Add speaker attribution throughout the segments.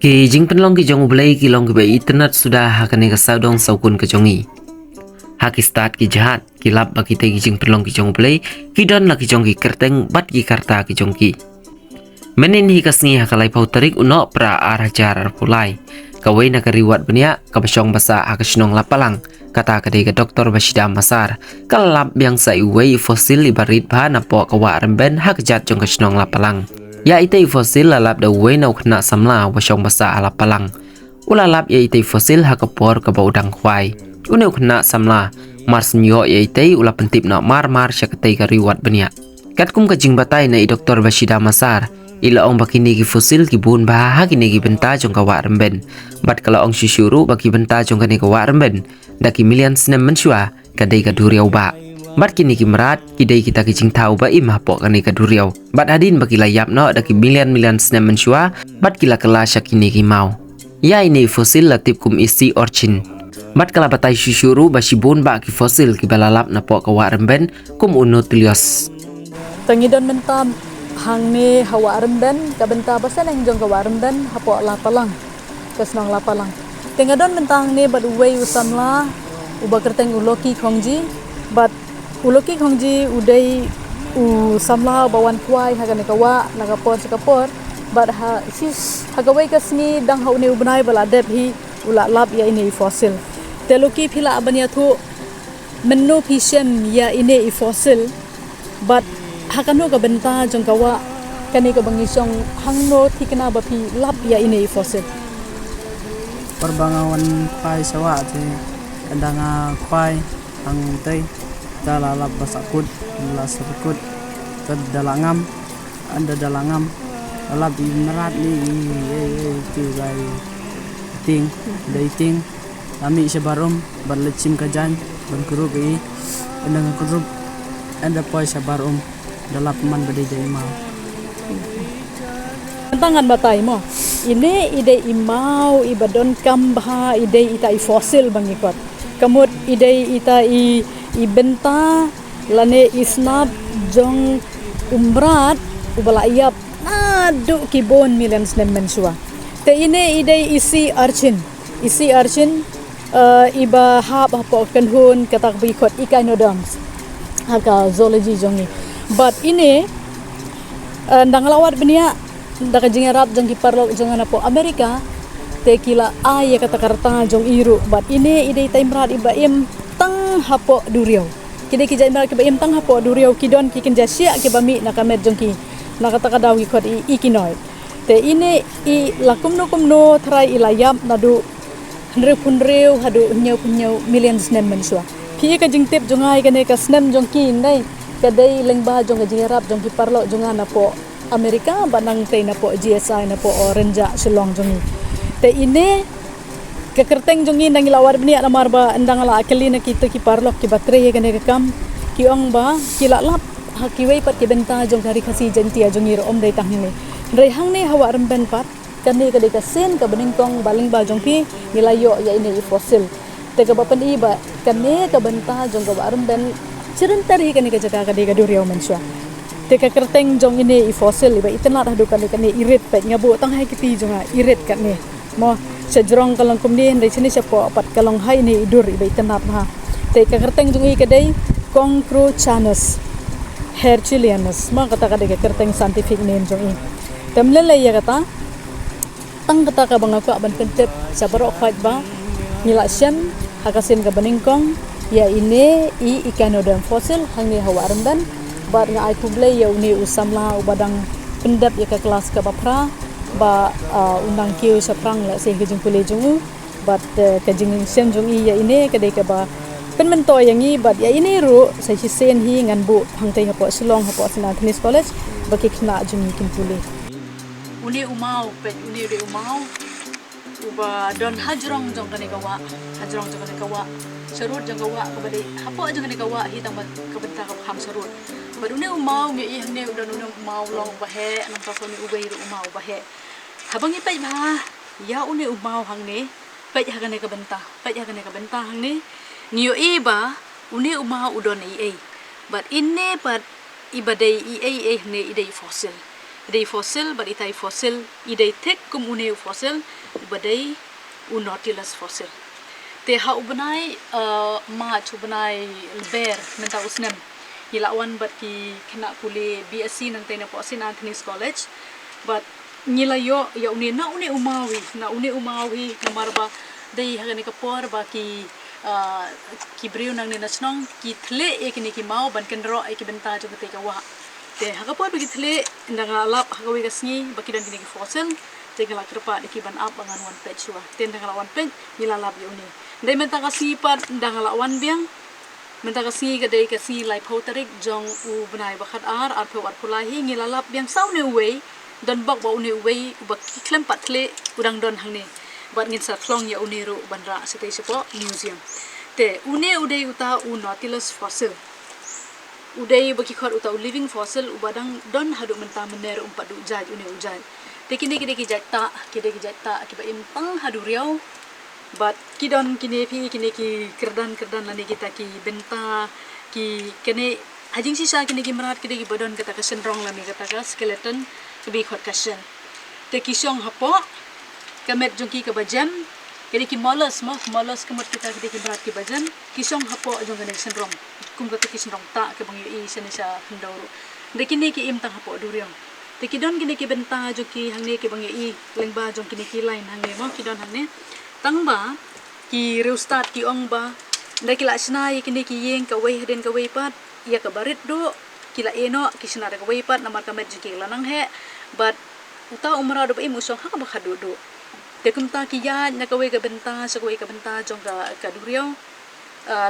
Speaker 1: Ki jing penlong ki jong ulay ki long ki ba internet sudah hakane ka saudong saukun ka jongi. Haki start ki jahat ki lap ba ki te ki jing penlong ki jong ulay ki don la ki jong ki kerteng bat ki karta ki jong ki. Menin hi kasngi hakalai pau tarik uno pra arah jar pulai. Kawai na kariwat benia kabasyong basa hakasnong lapalang kata kadai ka doktor Bashida Masar kalap yang sa iway fosil ibarit ba na po kawa remben hakajat jong kasnong lapalang. Ya itay fosil lalap da uway na ukna samla wasyong basa alapalang. Ulalap ya itay fosil hakapor kabaudang kway. Une ukna samla mars nyo ya itay ula pentip na mar siya katay kariwat benia. Katkum kajing batay na i doktor Bashida Masar ila ong bakini ki fosil ki bun baha kini ki benta jong kawa remben. Bat kalau ong syusyuru baki benta jong kani kawa remben. Daki milian senem mensua kadai ka duriau ba. Bat kini ki merat kidai kita kicing tahu ba imah pok kani ka duriau. Bat hadin baki layap no daki milian senem mensua bat kila kelas kini ki mau. Ya ini fosil latip kum isi orchin. Bat kala batai syusyuru basi bun ba ki fosil ki balalap na pok kawa remben kum unu tilios.
Speaker 2: Tangidon mentam hang ni hawa remben ka benta basan ang jong kawa remben hapo lapalang kasnong lapalang tengadon mentang ni bad uway usamla uba kerteng uloki khongji but uloki khongji udai u samla bawan kwai hagane kawa nagapor sakapor but ha sis hagawai kasni dang haune ubnai bala dep hi ula lab ya ini fosil teloki phila abania thu menno pisem ya ini fosil but hakano ka benta jong kawa kani ka bangisong hangno tikna bapi lap ya ini fosil
Speaker 3: perbangawan kwai sawa te kandanga kwai ang tei dalalap basakut lasakut tad dalangam anda dalangam alap merat ni tu gai ting dating kami sebarum berlecim kajan berkerup andang kerup anda poi sebarum dalap man bade jai mau
Speaker 2: tangan batai mo ini ide imau ibadon kambha ide ita i fosil bangikot kamut ide ita i benta lane isnab jong umrat ubala iap nadu kibon million nem mensua te ini ide isi archin iba hab hapo kanhun katak bikot ikainodams haka zoology jongi but ini ndangalawat benia ndaka jingarap jong kiparlok jong ana po Amerika te kila ay kata karta jong iru but ini ide taimrat ibaim tang hapo duriau kide ki jaimar ki baim tang hapo duriau kidon ki kin jasia ki bami nakamet jong ki nakata kadaw ki kod ikinoi te ini i lakumno trai ilayam nadu hundreu hadu nyau millions nem mensua pi ka jing tip jongai kane ka snem jong ki nai kadai lengba jong ka jingarap jong kiparlok jong ana po Amerika banang tay na po GSI na po orange silong jongi te ini kekerteng jongi nang ilawar bni na marba andang ala akali na kita ki parlok ki batre kane kam ki ong ba kilalap hakiway pat ki benta jong hari kasi jantia jongi ro om dai tang ni rei hang ni hawa remben pat kani ka sen ka beningkong baling ba jong pi nilayo ya ini fosil te ka bapan iba kani ka benta jong ka remben cirentar hi kani ka jaga ka ka duriau mensua teka kerteng jong ini i fosil iba itenat hadu kani irit pet ngabu tang hai kiti jonga irit kani mo sejrong kalong kumni ndai sini siapa pat kalong hai ni idur iba itenat ha teka kerteng jong i kadai Concruchanus herculeanus ma kata kadai kerteng scientific name jong i temlele ya kata tang kata ka bang aku aban kentep sabarok fight ba nila siam hakasin ka beningkong ya ini i icanoderm fosil hangni hawa rendan bar nga ai kublay yaw ni usamla ubadang pendap ya ke kelas ke bapra ba undang kiu sa prang la sing kejung kule jungu bat kejing sem jung i ya ini kadai ka ba pen mento yang i bat ya ini ru sa sen hi ngan bu hangtai hapo silong hapo sana tennis college ba ki khna jung kin kule uni umau pe uni de umau uba don hajrong jong kane kawa hajrong jong kane kawa sarut jong kawa ko bade hapo jong kane kawa hi tang ka benta ka ham sarut badune umau nge i hne udan umau long bahe nang ka ni ubei ru umau bahe habang ipai ba ya une umau hang ne pai hagane ka benta hang ne nio i ba une umau udon i but inne but ibadai i hne idai fossil Idei fossil, but itai fossil, idei tek kum une fossil, badai Nautilus fossil. Te ha ubenai March ubenai ber menta usnem. Ilawan bat ki kena kule BSc nang tena po St. Anthony's College. But nila yo ya une na une umawi na marba dei hagani kapor ba ki brio nang ni nasnong ki tle e kini ki mau ban kendro e ki benta jo te kawa. Te hagapor bagi tle ndanga lap hagawi kasni baki dan kini ki fossil. Te kala kerpa di ki ban up bangan one page wa. Te ndanga one page nila lap yo une. Dei menta kasi pat ndanga one biang menta kasi kadai kasi lipoterik jong u benai bakat ar pe wat pulahi ngilalap biang sau ne way don bak ba une way u bak klem pat kle udang don hang ne bat ngin sa klong ya une ro bandra sete sepo museum te une udai uta u Nautilus fossil udai baki khot uta u living fossil u badang don hadu menta mener umpat du jaj une ujaj te kini ki jata ki ba impang hadu riau but kidon kini ki kerdan lani kita ki benta ki kene hajing sisa kini ki merat kini ki badon kata ka senrong lani kata ka skeleton kebi khot kasen te kisong hapo kamet jongki ka bajam kini ki molus kemot kita kini ki merat ki bajam kisong hapo jong kene senrong kum kata ki senrong ta ke bang yu senisa hendauru de kini ki im tang hapo duriong te kidon kini ki benta jongki hangne ke bang yu lengba jong kini ki lain hangne mo kidon hangne tangba ki reustat ki ongba nda kila snai kini ki yeng ka wei den ka wei pat ya ka barit do kila eno ki sna ka wei pat namar ka met ki lanang he but uta umra do im usong ha ka khadu do te kumta ki ya na ka wei ka benta sa wei ka benta jong ka duriao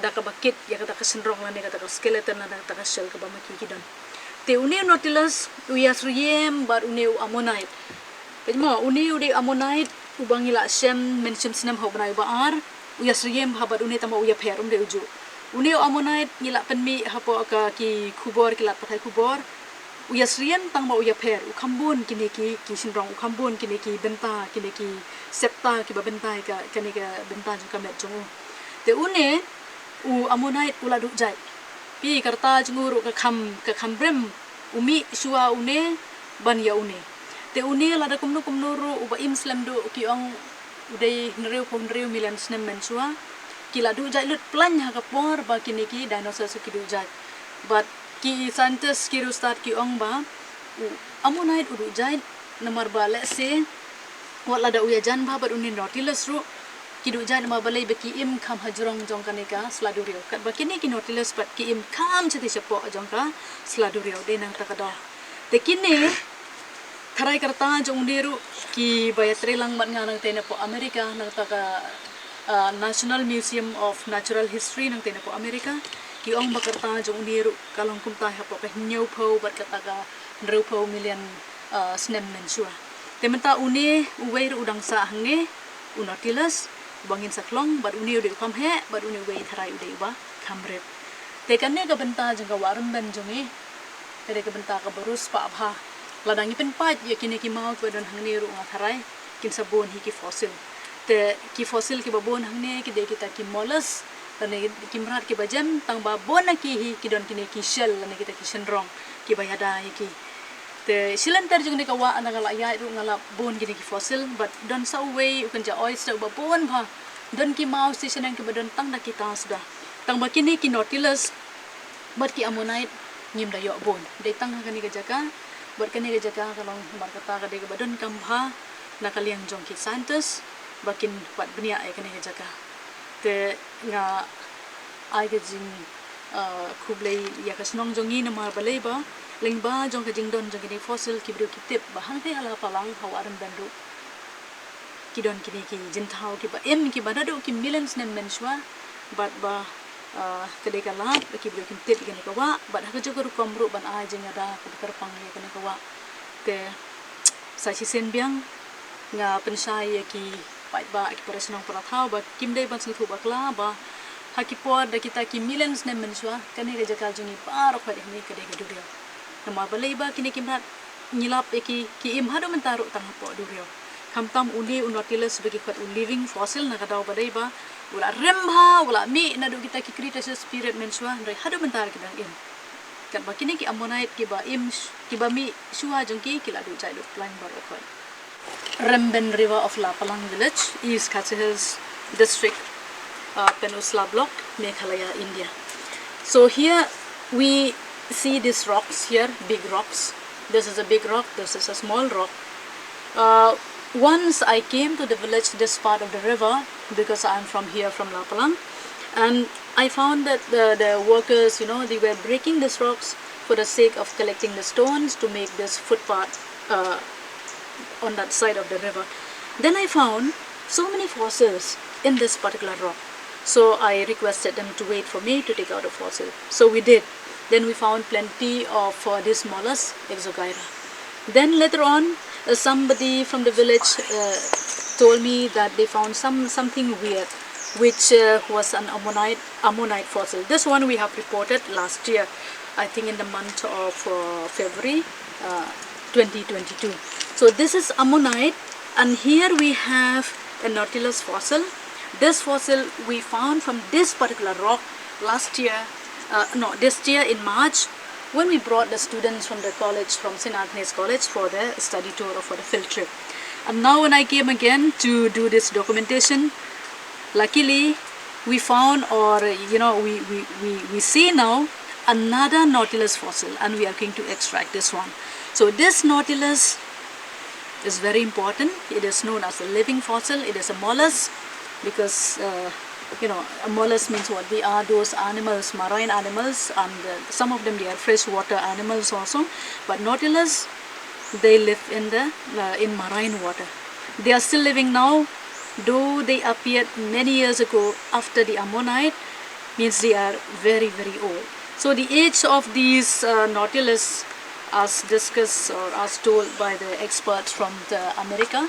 Speaker 2: da ka bakit ya ka senrong lan ka skeleton lan ka shell ka ba maki kidon te une Nautilus uyas riem bar une ammonite pejmo une ude ammonite ubang ila sem mention sinem ho brai baar uyas riem habat une tama uya perum de uju une ammonite ngila penmi hapo ka ki kubor kilat pathai kubor uyas riem tang ma uya per u khambun kini ki sinrong u khambun kini ki benta kini ki septa ki ba benta ka kini ka benta ju kamet jongu te une u ammonite ula du jai pi karta junguru ka kham brem umi suwa une ban ya une te une lada kumnuru uba imslam do ki ong udai nreu milan snem mensua kila du jai lut plan ha kapor ba kini ki dinosaur su ki du jai but ki scientist ki start ki ong ba ammonite udu jai namar ba let's say wala da uya jan ba but une Nautilus ru ki du jai ma balai be ki im kham hajrong jong kanika sladurio kat ba kini ki Nautilus pat ki im kham chati sepo jong ka sladurio de nang takada te kini Tharai karta jong diru ki bayatri lang mat nga nang tena po Amerika nang taka National Museum of Natural History nang tena po Amerika ki ong bakarta jong diru kalong kumta hapo ka hinyaw po bat kataga nrew po million snem mensua tementa une uwei ru udang sa hange u Nautilus bangin saklong bat une ude kam he bat une uwei tharai ude ba kamret te kanne ka benta jong ka waram ben jongi tere ka benta ka barus pa abha ladang ipen pat ya kini ki mau ko don hangne ru nga tharai kin sabon hi ki fossil te ki fossil ki babon hangne ki de kita ki molus tane ki mrat ki bajam tang babon na ki hi ki don kini ki shell lane kita ki senrong ki bayada ki te silantar jung ne ka wa ana ngala ya ru ngala bon kini ki fossil but don sa way ukan ja oyster babon ba don ki mau station ki badon tang na kita sudah tang ba kini ki Nautilus bat ki ammonite ngim da yo bon de tang ha kani ka jaka buat kene ke jaga kalau markata ka de badon kambha nakaliang jong ki scientist bakin pat dunia ai kene ke jaga te nga ai ke jing kublei ya ka snong jongi na mar balei ba lengba jong ka jingdon jong ni fossil ki bru ki tip bahang te ala palang hawaran bandu kidon kini ki jintau ki ba em ki badado ki millions nem menswa bat ba kedai kalap ki bro ki tip kene ka wa bat ha jogo komru ban a jeng ada ka terpang kene ka wa te sa si sen biang nga pensai ki pai ba ki presnong para thau ba kim dei ban su thu bakla ba ha ki por da kita ki millions nem menswa kene ka jaka jungi par ko ni kedai ka durio nama balai ba kini kimrat nyilap ki im hadu mentaru tang po durio kamtam uni Nautilus bagi kuat living fossil na kadau badai ba wala remha wala mi na do kita ki Cretaceous period mensua ndai hadu mentar kidang im kat ba kini ki ammonite ki ba ki ba mi shuha jong ki la du chai du plan bar okoi. Remben River of Lapalang village, East Khasi Hills district, Peninsula block, Meghalaya, India. So here we see these rocks here, big rocks. This is a big rock, this is a small rock. Once I came to the village, this part of the river, because I'm from here, from Lapalang, and I found that the workers, they were breaking these rocks for the sake of collecting the stones to make this footpath on that side of the river. Then I found so many fossils in this particular rock. So I requested them to wait for me to take out a fossil. So we did. Then we found plenty of this mollusk, Exogyra. Then later on, somebody from the village told me that they found something weird, which was an ammonite fossil. This one we have reported last year, I think in the month of February 2022. So this is ammonite, and here we have a nautilus fossil. This fossil we found from this particular rock this year in March, when we brought the students from the college, from St. Agnes College, for the study tour or for the field trip. And now when I came again to do this documentation, luckily we found, or we see now another nautilus fossil, and we are going to extract this one. So this nautilus is very important. It is known as a living fossil. It is a mollusk, because a mollusk means what? They are those animals, marine animals, and some of them they are freshwater animals also. But nautilus, they live in marine water. They are still living now, though they appeared many years ago after the ammonite, means they are very, very old. So the age of these nautilus, as discussed or as told by the experts from America,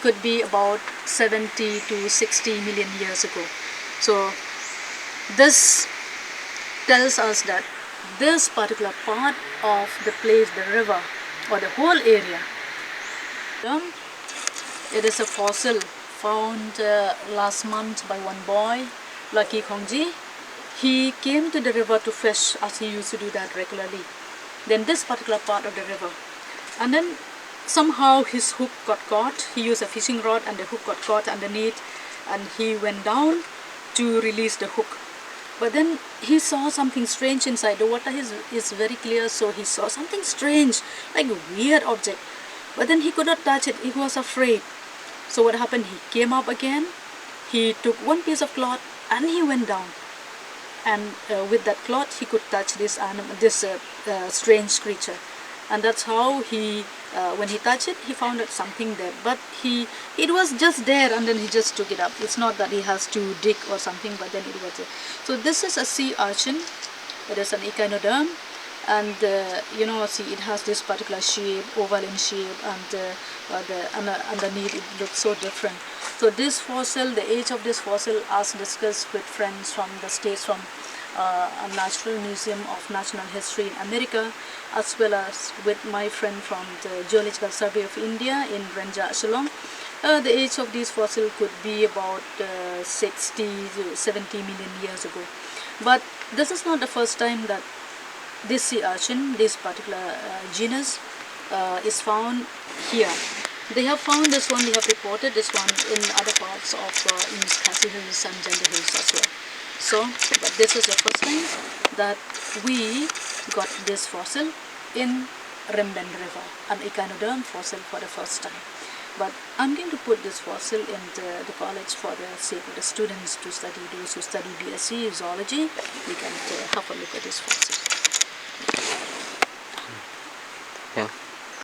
Speaker 2: could be about 70 to 60 million years ago. So this tells us that this particular part of the place, the river, or the whole area, it is a fossil found last month by one boy, Lucky Khongji. He came to the river to fish, as he used to do that regularly. Then this particular part of the river, and then somehow his hook got caught. He used a fishing rod and the hook got caught underneath, and he went down to release the hook. But then he saw something strange inside. The water is very clear, so he saw something strange, like a weird object. But then he could not touch it. He was afraid. So what happened? He came up again. He took one piece of cloth and he went down. And with that cloth, he could touch this animal, this strange creature. And that's how he, when he touched it, he found out something there. But it was just there, and then he just took it up. It's not that he has to dig or something, but then it was there. So this is a sea urchin. It is an echinoderm, and see, it has this particular shape, oval in shape, and underneath it looks so different. So this fossil, the age of this fossil, as discussed with friends from the States, from a Natural Museum of Natural History in America, as well as with my friend from the Geological Survey of India in Renja, Shillong. The age of these fossils could be about 60 to 70 million years ago. But this is not the first time that this sea urchin, this particular genus, is found here. They have found this one, they have reported this one in other parts of East Khasi Hills and Janda Hills as well. So, but this is the first time that we got this fossil in Remben River, an echinoderm fossil for the first time. But I'm going to put this fossil in the college for the sake of the students to study. Those who study BSc Zoology, we can have a look at this fossil.